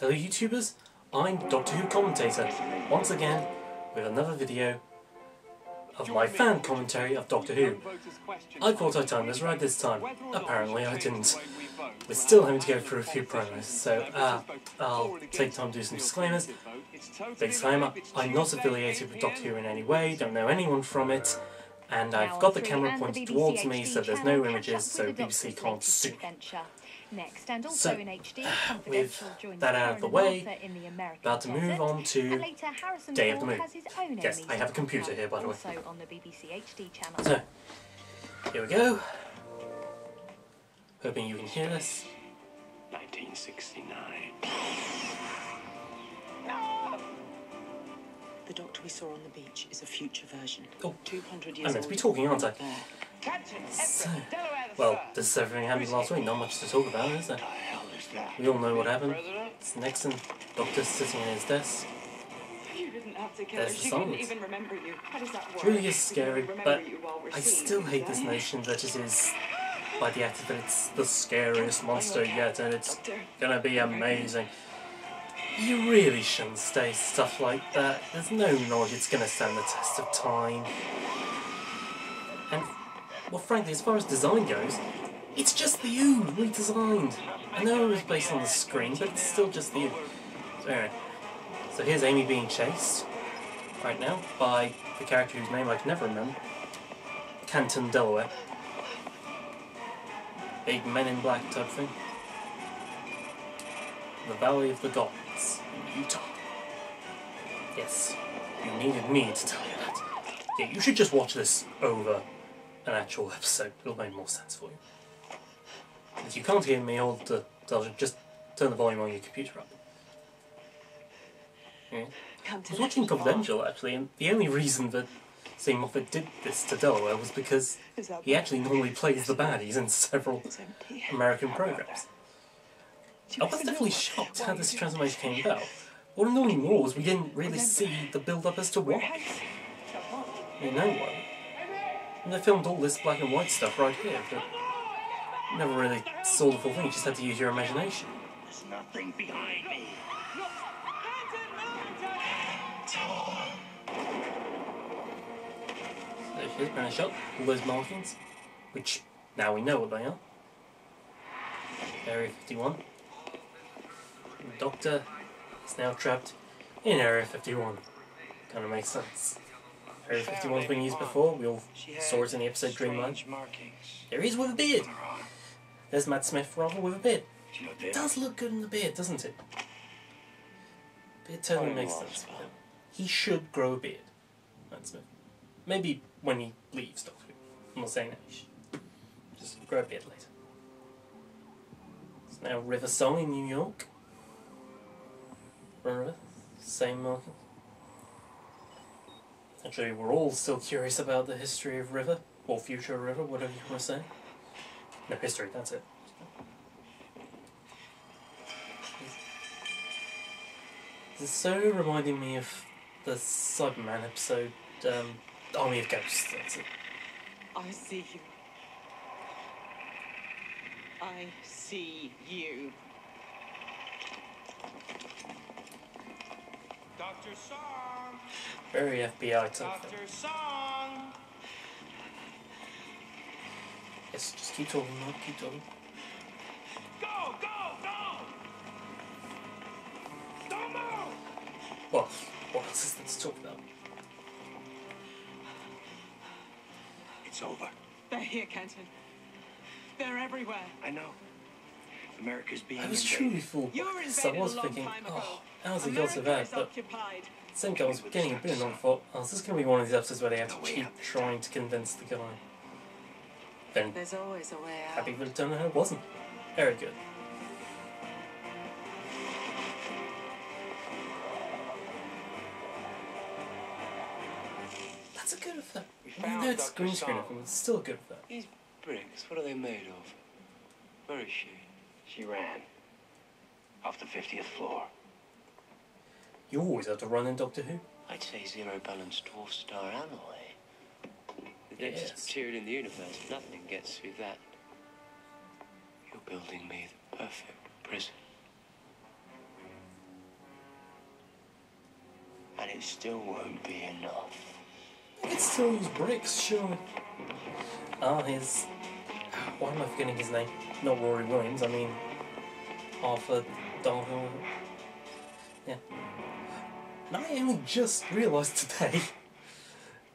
Hello YouTubers, I'm Doctor Who Commentator, once again with another video of my fan commentary of Doctor Who. I thought I'd time this right this time, apparently I didn't. We're still having to go through a few promos, so I'll take time to do some disclaimers. Big disclaimer, I'm not affiliated with Doctor Who in any way, don't know anyone from it, and I've got the camera pointed towards me so there's no images, so BBC can't sue. Next, and also in HD, with that out of the way, about to move on to Day of the Moon. Yes, I have a computer here, by the way. On the BBC HD channel. So, here we go. Hoping you can hear this. 1969. The Doctor we saw on the beach is a future version. Oh, 200 years I'm meant to be talking, aren't I? So, well, this is everything happened last week, not much to talk about, is there? We all know what happened. It's Nixon, Doctor sitting in his desk. There's the silence. It really is scary, but I still hate this notion that it is, by the actor, that it's the scariest monster yet, and it's gonna be amazing. You really shouldn't say stuff like that. There's no knowledge it's gonna stand the test of time. And, well, frankly, as far as design goes, it's just the Ooh redesigned. I know it was based on the screen, but it's still just the Ooh. So anyway, so here's Amy being chased right now by the character whose name I can never remember. Canton, Delaware. Big Men in Black type thing. The Valley of the Gods in Utah. Yes, you needed me to tell you that. Yeah, you should just watch this over an actual episode. It'll make more sense for you. If you can't hear me, or just turn the volume on your computer up. Yeah. I was watching Confidential actually, and the only reason that Stephen Moffat did this to Delaware was because he actually normally plays the baddies in several American programs. I was definitely shocked how this transformation came about. What annoyed me more was we didn't really see the build-up as to why. You know why. And they filmed all this black and white stuff right here, but never really saw the full thing, you just had to use your imagination. There's nothing behind me. So here's been a shot, all those markings, which now we know what they are. Area 51. The Doctor is now trapped in Area 51. Kind of makes sense. Area 51's been used before, we all saw it in the episode Dreamland. There he is with a beard! There's Matt Smith rather with a beard. It does look good in the beard, doesn't it? Beard totally makes sense for him. He should grow a beard, Matt Smith. Maybe when he leaves Doctor Who. I'm not saying that he should. Just grow a beard later. It's now River Song in New York. River, same market. Actually, we're all still curious about the history of River, or future of River, whatever you want to say. No, history, that's it. This is so reminding me of the Cyberman episode, Army of Ghosts, that's it. I see you. I see you. Dr. Song! Very FBI type Dr. thing. Song! Yes, just keep talking, Mark, keep talking. Go, go, go! Don't move! Well, what else is there to talk about? It's over. They're here, Canton. They're everywhere. I know. America's being I was invaded. truly fooled You by were this. I invaded was a long thinking, time ago. oh, how's it got so bad? Is But occupied. at the same time, I was getting a bit annoyed. I thought, oh, is this going to be one of these episodes where they have to No way keep out. trying to convince the guy? Then, There's always a way out. happy that it turned out it wasn't. Very good. That's a good effect. Even though it's green screen, it's still a good effect. These bricks, what are they made of? Where is she? She ran. Off the 50th floor. You always have to run in Doctor Who. I'd say zero-balance dwarf star alloy. The densest Yes. material in the universe, nothing gets through that. You're building me the perfect prison. it still won't be enough. I could still use bricks, surely. Ah, his... Why am I forgetting his name? Not Rory Williams, I mean... Arthur Darhill. Yeah. And I only just realised today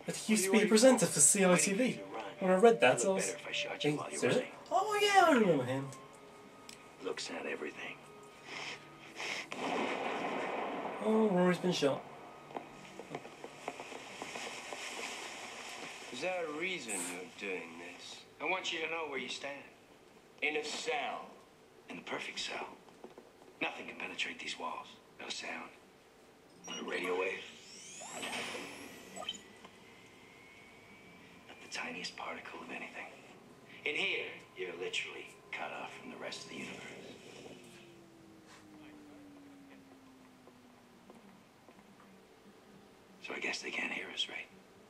that he used to be a presenter for CITV. When I read that, I was... Hey, seriously? Oh yeah, I remember him. Looks at everything. Oh, Rory's been shot. Is there a reason you're doing this? I want you to know where you stand. In a cell. In the perfect cell. Nothing can penetrate these walls. No sound. Not a radio wave. Not the tiniest particle of anything. In here, you're literally cut off from the rest of the universe. So I guess they can't hear us, right?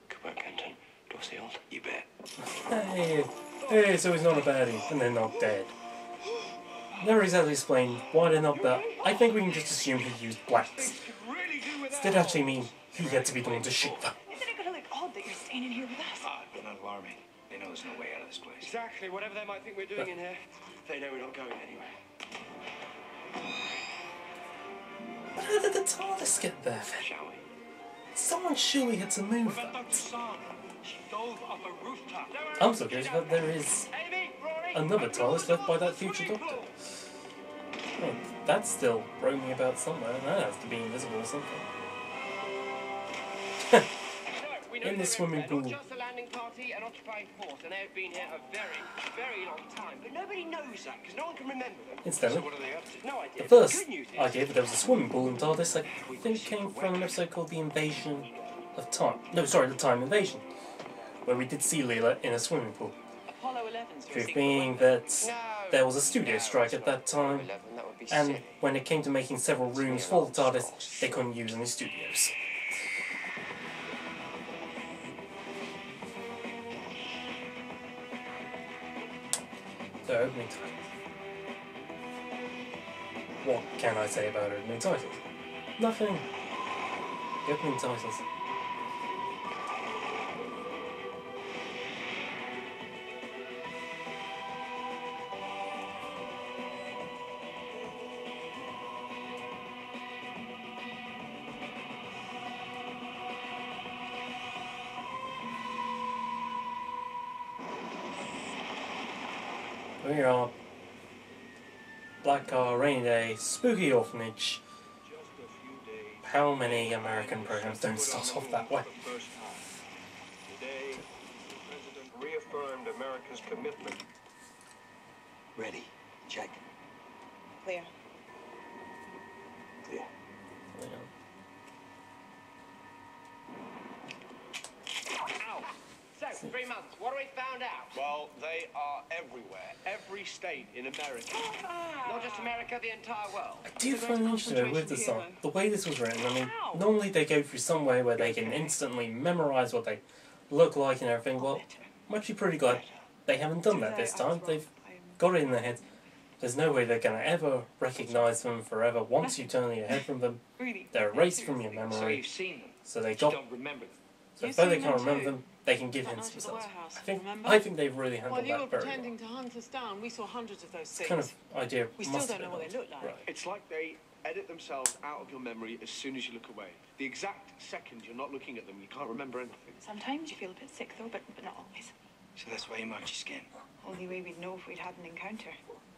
Come on, Kenton. Door sealed? You bet. Hey, so he's not a baddie, and they're not dead. Never exactly explained why they're not that. I think we can just assume he used blacks. This did actually mean he had to be the one to shoot them. Isn't it going to look odd that you're staying in here with us? But not alarming. They know there's no way out of this place. Exactly. Whatever they might think we're doing in here, they know we're not going anywhere. But how did the TARDIS get there then? Shall we? Someone surely had to move that. She dove off a rooftop. I'm so curious that there is another TARDIS left by that future Doctor. Oh, that's still roaming about somewhere. That has to be invisible or something. In the swimming pool. Just a landing party and occupying force, and they have been here a very, very long time. But nobody knows that because no one can remember them. Incidentally, So what are they up to? No idea. the first idea that there was a swimming pool in TARDIS, I think, came from an episode called The Invasion of Time. No, sorry, The Time Invasion, where we did see Leela in a swimming pool. Apollo 11's Truth being that there was a studio strike at that time, and when it came to making several rooms for the TARDIS, they couldn't use any studios. The opening title. What can I say about opening titles? Nothing. The opening titles. We are Black Car, Rainy Day, Spooky Orphanage. How many American programs don't start off that way? Today, the President reaffirmed America's commitment. Ready. Check. Clear. Clear. Ow! So, 3 months. What have we found out? Well, they are everywhere. Every state in America. Not just America, the entire world. I do find it interesting with the song, the way this was written. I mean, normally they go through some way where they can instantly memorise what they look like and everything. Well, I'm actually pretty glad they haven't done that this time. They've got it in their heads. There's no way they're going to ever recognise them forever. Once you turn your head from them, they're erased from your So memory. you've seen them. So they Just got. don't remember them. So You've though they seen can't them remember too. them, they can give That hints night at the themselves. warehouse, I think remember? they've really handled While you were that very well. pretending to hunt us down, we saw hundreds of those It's things. kind of idea. We still must don't have know what been they look like. right. It's like they edit themselves out of your memory as soon as you look away. The exact second you're not looking at them, you can't remember anything. Sometimes you feel a bit sick though, but not always. So that's why you marked your skin. Only way we'd know if we'd had an encounter.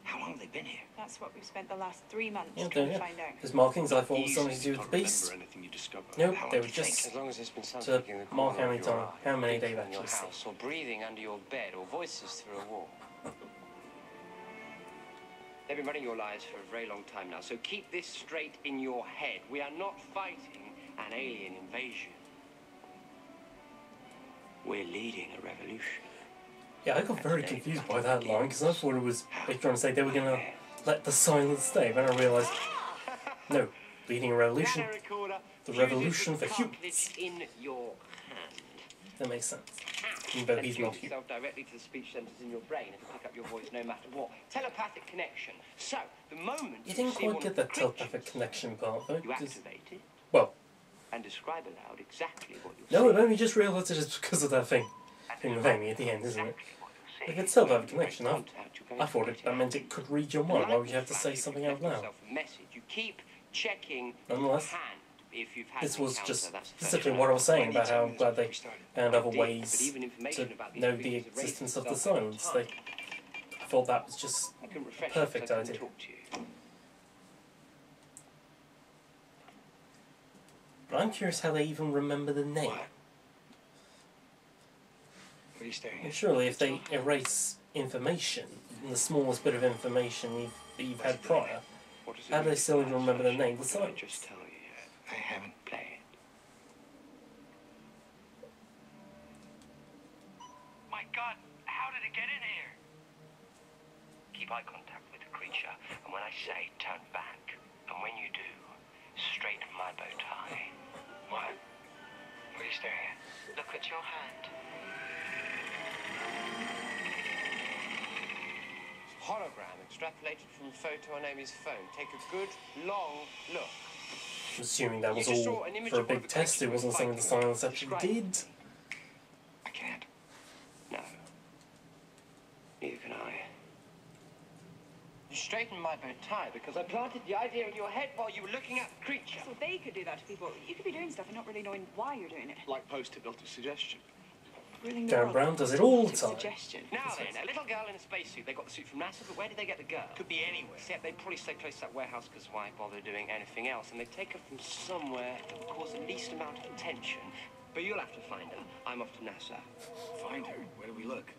How long have they been here? That's what we've spent the last 3 months Yeah, trying there to you find out. His markings I thought was Easy. something to do with Can't the beast. remember anything you discover. Nope, How they long were do you think? just As long as there's been to something in the mark corner how many of your times, eye, how many they've in your actually seen. house, or breathing under your bed, or voices through a wall. They've been running your lives for a very long time now, so keep this straight in your head. We are not fighting an alien invasion. We're leading a revolution. Yeah, I got very confused by that line because I thought it was they were trying to say they were going to let the silence stay. Then I realised, no, leading a revolution, Piano recorder, the fuse it revolution with for the humans. cartilage in your hand. That makes sense. Even though And he's tune not human. yourself directly to the speech centres in your brain and to pick up your voice no matter what. Telepathic connection. So, the moment You didn't see quite one get of the that telepathic creatures connection part though. you Because, activate it, well, and describe aloud exactly what you No, see. I've only just realised it is because of that thing with Amy at the end, isn't it? If it still have a connection, I thought that meant it could read your mind. Why would you have to say something out loud? You keep checking Nonetheless, hand if you've had this an was encounter, just that's the first specifically one. what I was saying about how glad they found other But ways even to information about these know the creatures erases existence of the itself over silence. time. I thought that was just I can refresh perfect you 'cause I idea. can talk to you. But I'm curious how they even remember the name. What? What are you staring And at? surely if they erase information, the smallest bit of information that you've had prior, What does it how do they mean? still even remember the name? The What did I silence. just tell you yet? I haven't. Play it. My God, how did it get in here? Keep eye contact with the creature, and when I say turn back, and when you do, straighten my bow tie. What? What are you staring at? Look at your hand. Hologram extrapolated from a photo on Amy's phone. Take a good, long look. I'm assuming that was You just all saw an image for a of one of big the test. It creatures wasn't something the fighting. silence actually Describe it. did. I can't. No. Neither can I. You straightened my bow tie because I planted the idea in your head while you were looking at the creature. So they could do that to people. You could be doing stuff and not really knowing why you're doing it. Like post-hypnotic suggestion. Ruling the Darren world Brown with does it all the positive time. Suggestion. Now then, a little girl in a spacesuit. They got the suit from NASA, but where did they get the girl? Could be anywhere. Except they'd probably stay close to that warehouse because why bother doing anything else? And they'd take her from somewhere that would cause the least amount of attention. But you'll have to find her. I'm off to NASA. Find her. Where do we look?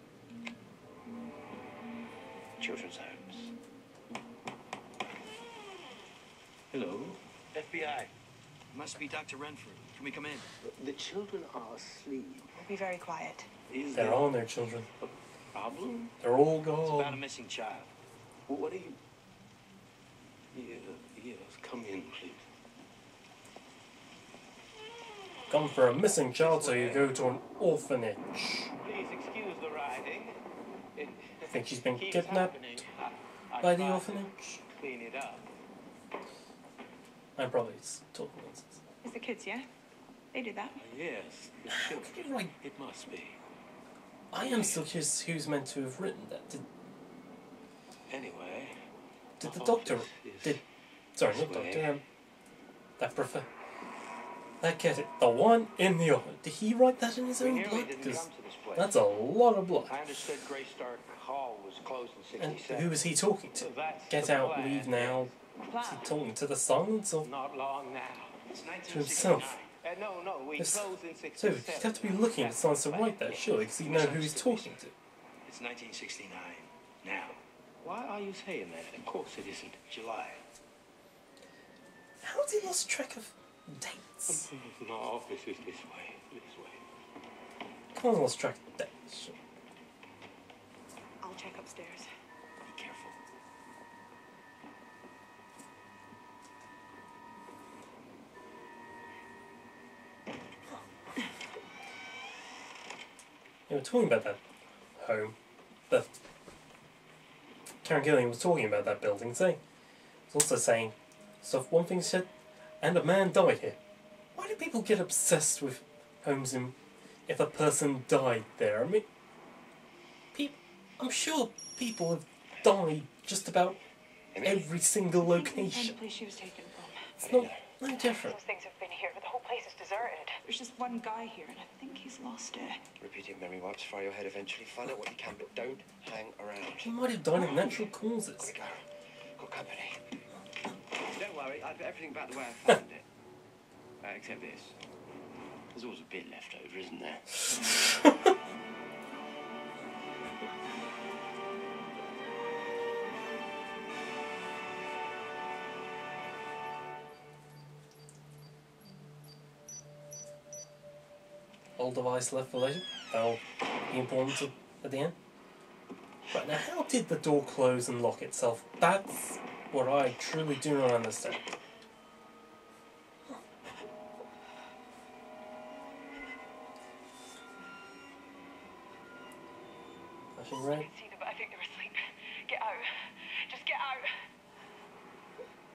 Children's homes. Hello? FBI. Must be Dr. Renfrew. Can we come in? The children are asleep. Be very quiet. Is They're all their children. a problem? They're all It's about a gone. missing child. Well, what are you... Yes, come in, please. Come for a missing child, so you go to an orphanage. Please excuse the riding. I think she's been kidnapped by the orphanage. Clean it up. I'm probably talking nonsense. It's the kids, yeah? They did that. Yes, the children. You're right. It must be. I am still curious who's meant to have written that. Anyway. Did the my doctor... office is Did... Sorry, not this way. doctor. That prefer... That get it. The one in the office. Did he write that in his We own nearly blood? didn't Because come to this place. that's a lot of blood. I understood Greystark Hall was closed in And 67. who is he talking to? So that's Get the out, plan. leave now. Is he talking to the silence or Not long now. It's to himself? No, we Yes. closed in So 67. he'd have to be looking at the silence to write that, surely, because he'd know who he's talking to. It's 1969. Now. Why are you saying that? Of course it isn't. July. How has he lost track of dates? My office is this way. This way. Come on, lost track of dates. I'll check upstairs. Be careful. They were talking about that home. But Karen Gillian was talking about that building, saying, was also saying, so one thing she said, and a man died here. Why do people get obsessed with homes in, if a person died there? I mean, I'm sure people have died just about every single And location. the place she was taken from. It's not no different. Those things have been here, but the whole place is deserted. There's just one guy here, and I think he's lost it. Repeat your memory wipes, fry your head eventually. Find out what you can, but don't hang around. He might have died of natural causes. Go. Good company. Don't worry, I've got everything back the way I found it. Except this. There's always a bit left over, isn't there? Old device left for later. That'll be important at the end. Right, now how did the door close and lock itself? That's what I truly do not understand. Flashing red. See the